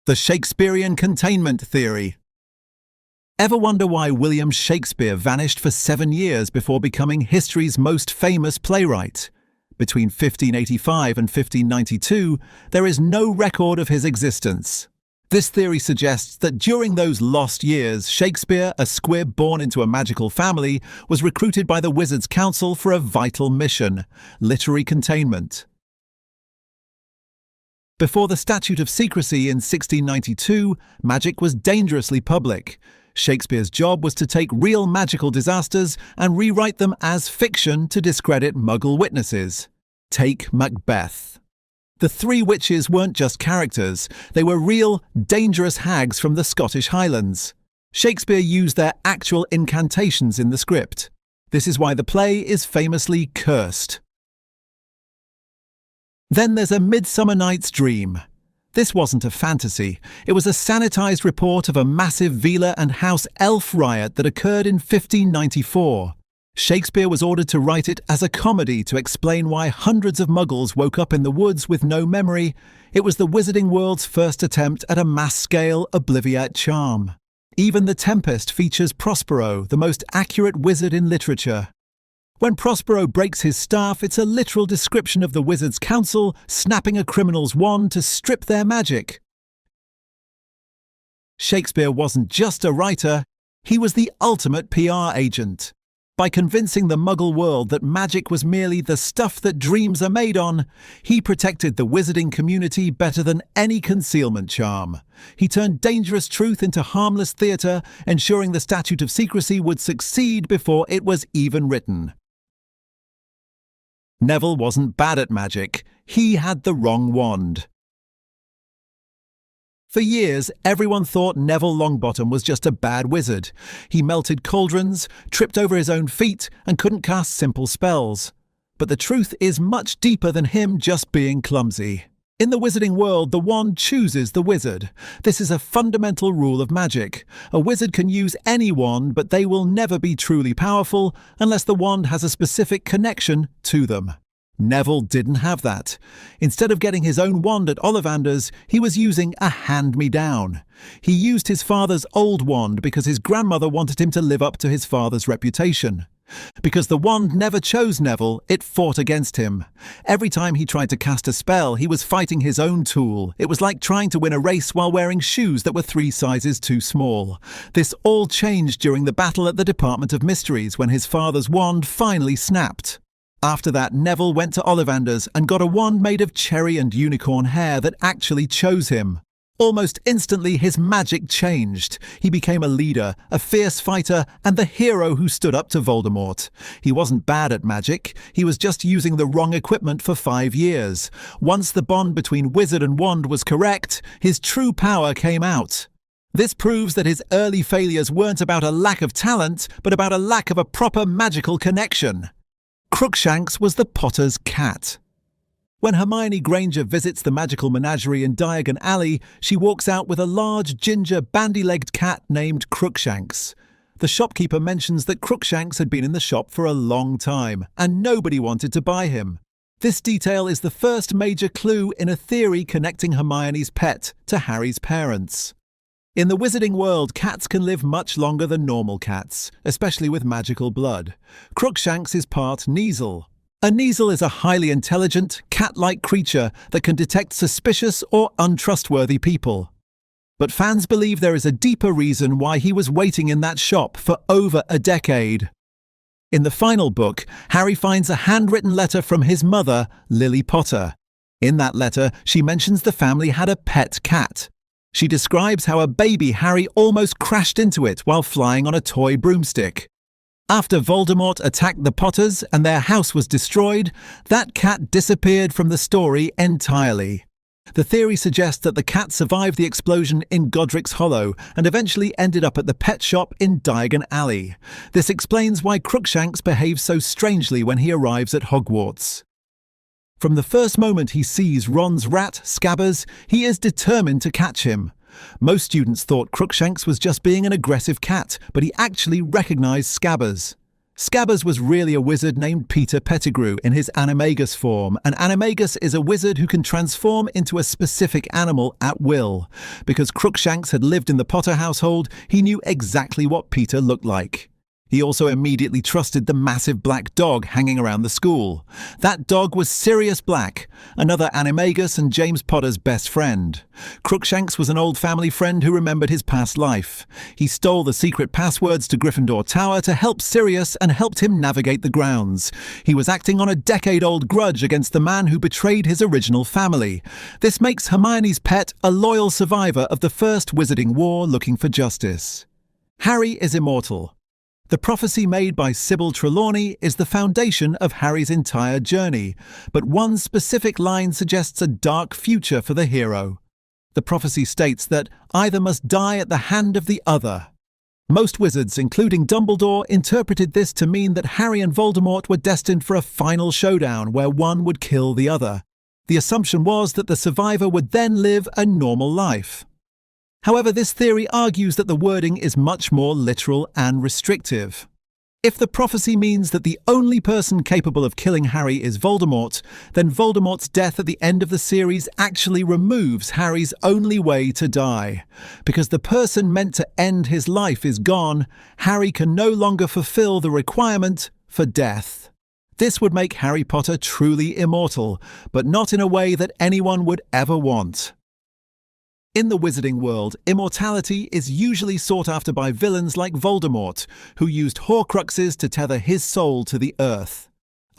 The Shakespearean Containment Theory. Ever wonder why William Shakespeare vanished for 7 years before becoming history's most famous playwright? Between 1585 and 1592, there is no record of his existence. This theory suggests that during those lost years, Shakespeare, a squib born into a magical family, was recruited by the Wizards' Council for a vital mission: literary containment. Before the Statute of Secrecy in 1692, magic was dangerously public. Shakespeare's job was to take real magical disasters and rewrite them as fiction to discredit Muggle witnesses. Take Macbeth. The three witches weren't just characters, they were real, dangerous hags from the Scottish Highlands. Shakespeare used their actual incantations in the script. This is why the play is famously cursed. Then there's A Midsummer Night's Dream. This wasn't a fantasy. It was a sanitized report of a massive Vila and House elf riot that occurred in 1594. Shakespeare was ordered to write it as a comedy to explain why hundreds of Muggles woke up in the woods with no memory. It was the wizarding world's first attempt at a mass-scale Obliviate charm. Even The Tempest features Prospero, the most accurate wizard in literature. When Prospero breaks his staff, it's a literal description of the Wizards' Council snapping a criminal's wand to strip their magic. Shakespeare wasn't just a writer, he was the ultimate PR agent. By convincing the Muggle world that magic was merely the stuff that dreams are made on, he protected the wizarding community better than any concealment charm. He turned dangerous truth into harmless theatre, ensuring the Statute of Secrecy would succeed before it was even written. Neville wasn't bad at magic, he had the wrong wand. For years, everyone thought Neville Longbottom was just a bad wizard. He melted cauldrons, tripped over his own feet, and couldn't cast simple spells. But the truth is much deeper than him just being clumsy. In the wizarding world, the wand chooses the wizard. This is a fundamental rule of magic. A wizard can use any wand, but they will never be truly powerful unless the wand has a specific connection to them. Neville didn't have that. Instead of getting his own wand at Ollivander's, he was using a hand-me-down. He used his father's old wand because his grandmother wanted him to live up to his father's reputation. Because the wand never chose Neville, it fought against him. Every time he tried to cast a spell, he was fighting his own tool. It was like trying to win a race while wearing shoes that were 3 sizes too small. This all changed during the battle at the Department of Mysteries when his father's wand finally snapped. After that, Neville went to Ollivander's and got a wand made of cherry and unicorn hair that actually chose him. Almost instantly, his magic changed. He became a leader, a fierce fighter, and the hero who stood up to Voldemort. He wasn't bad at magic, he was just using the wrong equipment for 5 years. Once the bond between wizard and wand was correct, his true power came out. This proves that his early failures weren't about a lack of talent, but about a lack of a proper magical connection. Crookshanks was the Potter's cat. When Hermione Granger visits the magical menagerie in Diagon Alley, she walks out with a large, ginger, bandy-legged cat named Crookshanks. The shopkeeper mentions that Crookshanks had been in the shop for a long time, and nobody wanted to buy him. This detail is the first major clue in a theory connecting Hermione's pet to Harry's parents. In the wizarding world, cats can live much longer than normal cats, especially with magical blood. Crookshanks is part Kneazle. A Kneazle is a highly intelligent, cat-like creature that can detect suspicious or untrustworthy people. But fans believe there is a deeper reason why he was waiting in that shop for over a decade. In the final book, Harry finds a handwritten letter from his mother, Lily Potter. In that letter, she mentions the family had a pet cat. She describes how a baby Harry almost crashed into it while flying on a toy broomstick. After Voldemort attacked the Potters and their house was destroyed, that cat disappeared from the story entirely. The theory suggests that the cat survived the explosion in Godric's Hollow and eventually ended up at the pet shop in Diagon Alley. This explains why Crookshanks behaves so strangely when he arrives at Hogwarts. From the first moment he sees Ron's rat, Scabbers, he is determined to catch him. Most students thought Crookshanks was just being an aggressive cat, but he actually recognized Scabbers. Scabbers was really a wizard named Peter Pettigrew in his animagus form, and animagus is a wizard who can transform into a specific animal at will. Because Crookshanks had lived in the Potter household, he knew exactly what Peter looked like. He also immediately trusted the massive black dog hanging around the school. That dog was Sirius Black, another animagus and James Potter's best friend. Crookshanks was an old family friend who remembered his past life. He stole the secret passwords to Gryffindor Tower to help Sirius and helped him navigate the grounds. He was acting on a decade-old grudge against the man who betrayed his original family. This makes Hermione's pet a loyal survivor of the First Wizarding War looking for justice. Harry is immortal. The prophecy made by Sybil Trelawney is the foundation of Harry's entire journey, but one specific line suggests a dark future for the hero. The prophecy states that either must die at the hand of the other. Most wizards, including Dumbledore, interpreted this to mean that Harry and Voldemort were destined for a final showdown where one would kill the other. The assumption was that the survivor would then live a normal life. However, this theory argues that the wording is much more literal and restrictive. If the prophecy means that the only person capable of killing Harry is Voldemort, then Voldemort's death at the end of the series actually removes Harry's only way to die. Because the person meant to end his life is gone, Harry can no longer fulfill the requirement for death. This would make Harry Potter truly immortal, but not in a way that anyone would ever want. In the wizarding world, immortality is usually sought after by villains like Voldemort, who used Horcruxes to tether his soul to the earth.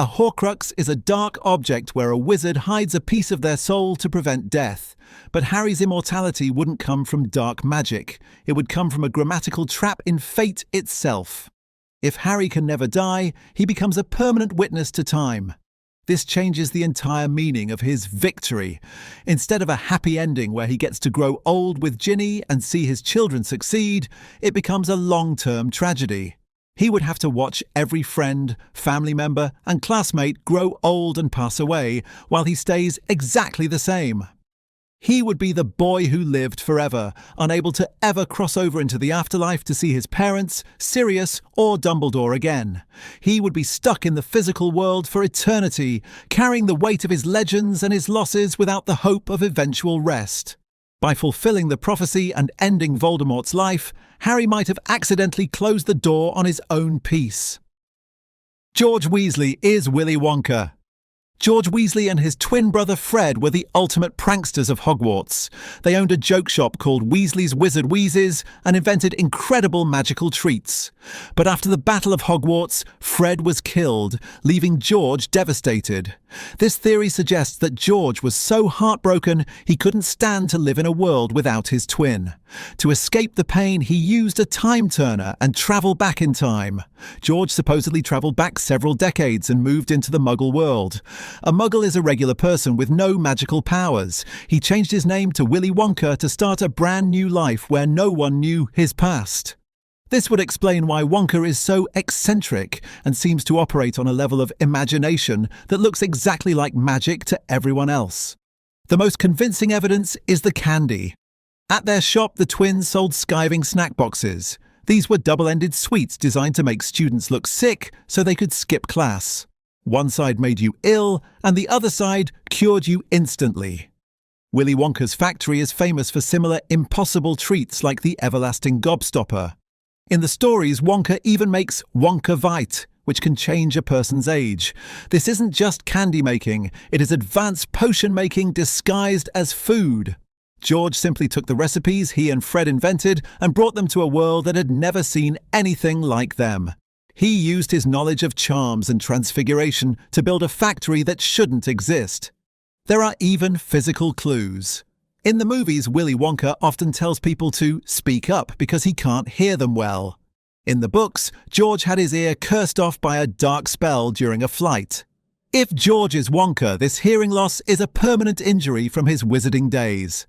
A Horcrux is a dark object where a wizard hides a piece of their soul to prevent death. But Harry's immortality wouldn't come from dark magic. It would come from a grammatical trap in fate itself. If Harry can never die, he becomes a permanent witness to time. This changes the entire meaning of his victory. Instead of a happy ending where he gets to grow old with Ginny and see his children succeed, it becomes a long-term tragedy. He would have to watch every friend, family member, and classmate grow old and pass away, while he stays exactly the same. He would be the boy who lived forever, unable to ever cross over into the afterlife to see his parents, Sirius, or Dumbledore again. He would be stuck in the physical world for eternity, carrying the weight of his legends and his losses without the hope of eventual rest. By fulfilling the prophecy and ending Voldemort's life, Harry might have accidentally closed the door on his own peace. George Weasley is Willy Wonka. George Weasley and his twin brother Fred were the ultimate pranksters of Hogwarts. They owned a joke shop called Weasley's Wizard Wheezes and invented incredible magical treats. But after the Battle of Hogwarts, Fred was killed, leaving George devastated. This theory suggests that George was so heartbroken he couldn't stand to live in a world without his twin. To escape the pain, he used a time turner and travelled back in time. George supposedly travelled back several decades and moved into the Muggle world. A Muggle is a regular person with no magical powers. He changed his name to Willy Wonka to start a brand new life where no one knew his past. This would explain why Wonka is so eccentric and seems to operate on a level of imagination that looks exactly like magic to everyone else. The most convincing evidence is the candy. At their shop, the twins sold skiving snack boxes. These were double-ended sweets designed to make students look sick so they could skip class. One side made you ill, and the other side cured you instantly. Willy Wonka's factory is famous for similar impossible treats like the everlasting gobstopper. In the stories, Wonka even makes Wonka Vite, which can change a person's age. This isn't just candy making, it is advanced potion making disguised as food. George simply took the recipes he and Fred invented and brought them to a world that had never seen anything like them. He used his knowledge of charms and transfiguration to build a factory that shouldn't exist. There are even physical clues. In the movies, Willy Wonka often tells people to speak up because he can't hear them well. In the books, George had his ear cursed off by a dark spell during a flight. If George is Wonka, this hearing loss is a permanent injury from his wizarding days.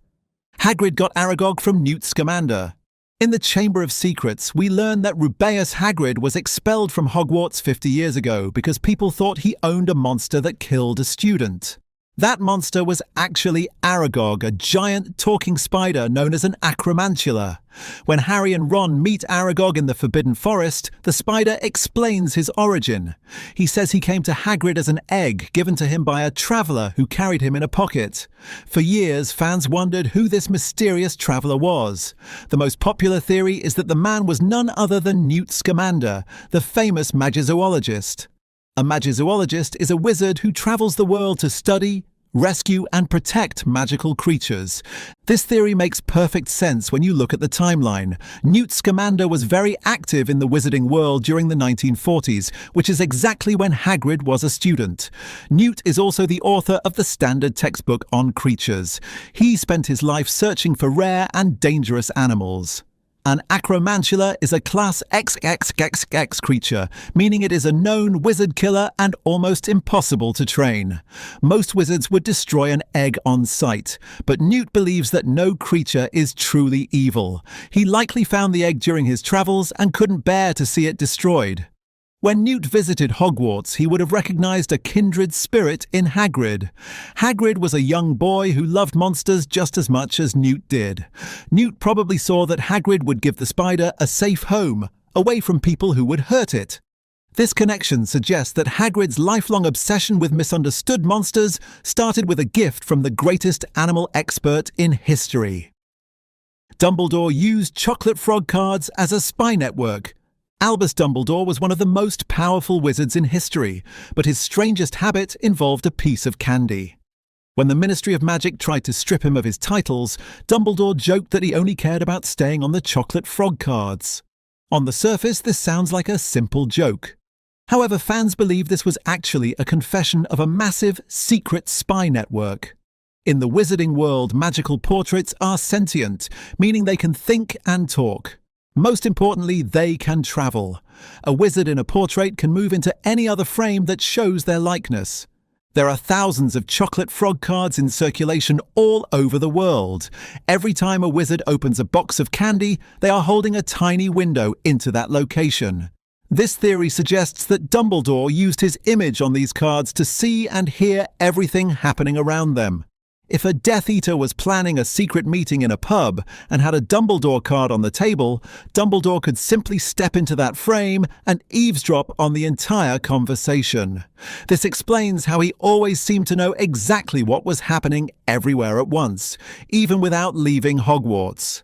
Hagrid got Aragog from Newt Scamander. In the Chamber of Secrets, we learn that Rubeus Hagrid was expelled from Hogwarts 50 years ago because people thought he owned a monster that killed a student. That monster was actually Aragog, a giant talking spider known as an acromantula. When Harry and Ron meet Aragog in the Forbidden Forest, the spider explains his origin. He says he came to Hagrid as an egg given to him by a traveller who carried him in a pocket. For years, fans wondered who this mysterious traveller was. The most popular theory is that the man was none other than Newt Scamander, the famous magizoologist. A magizoologist is a wizard who travels the world to study, rescue and protect magical creatures. This theory makes perfect sense when you look at the timeline. Newt Scamander was very active in the wizarding world during the 1940s, which is exactly when Hagrid was a student. Newt is also the author of the standard textbook on creatures. He spent his life searching for rare and dangerous animals. An acromantula is a class XXXX creature, meaning it is a known wizard killer and almost impossible to train. Most wizards would destroy an egg on sight, but Newt believes that no creature is truly evil. He likely found the egg during his travels and couldn't bear to see it destroyed. When Newt visited Hogwarts, he would have recognized a kindred spirit in Hagrid. Hagrid was a young boy who loved monsters just as much as Newt did. Newt probably saw that Hagrid would give the spider a safe home, away from people who would hurt it. This connection suggests that Hagrid's lifelong obsession with misunderstood monsters started with a gift from the greatest animal expert in history. Dumbledore used chocolate frog cards as a spy network. Albus Dumbledore was one of the most powerful wizards in history, but his strangest habit involved a piece of candy. When the Ministry of Magic tried to strip him of his titles, Dumbledore joked that he only cared about staying on the chocolate frog cards. On the surface, this sounds like a simple joke. However, fans believe this was actually a confession of a massive, secret spy network. In the wizarding world, magical portraits are sentient, meaning they can think and talk. Most importantly, they can travel. A wizard in a portrait can move into any other frame that shows their likeness. There are thousands of chocolate frog cards in circulation all over the world. Every time a wizard opens a box of candy, they are holding a tiny window into that location. This theory suggests that Dumbledore used his image on these cards to see and hear everything happening around them. If a Death Eater was planning a secret meeting in a pub and had a Dumbledore card on the table, Dumbledore could simply step into that frame and eavesdrop on the entire conversation. This explains how he always seemed to know exactly what was happening everywhere at once, even without leaving Hogwarts.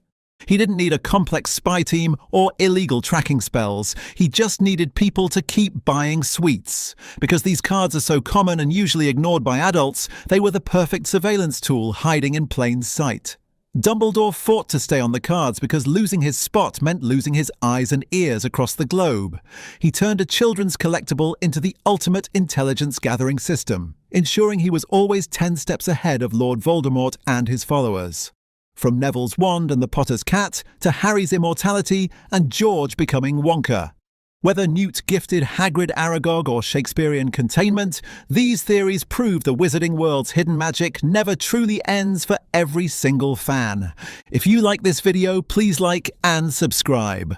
He didn't need a complex spy team or illegal tracking spells. He just needed people to keep buying sweets. Because these cards are so common and usually ignored by adults, they were the perfect surveillance tool hiding in plain sight. Dumbledore fought to stay on the cards because losing his spot meant losing his eyes and ears across the globe. He turned a children's collectible into the ultimate intelligence-gathering system, ensuring he was always 10 steps ahead of Lord Voldemort and his followers. From Neville's wand and the Potter's cat to Harry's immortality and George becoming Wonka. Whether Newt gifted Hagrid Aragog or Shakespearean Containment, these theories prove the wizarding world's hidden magic never truly ends for every single fan. If you like this video, please like and subscribe.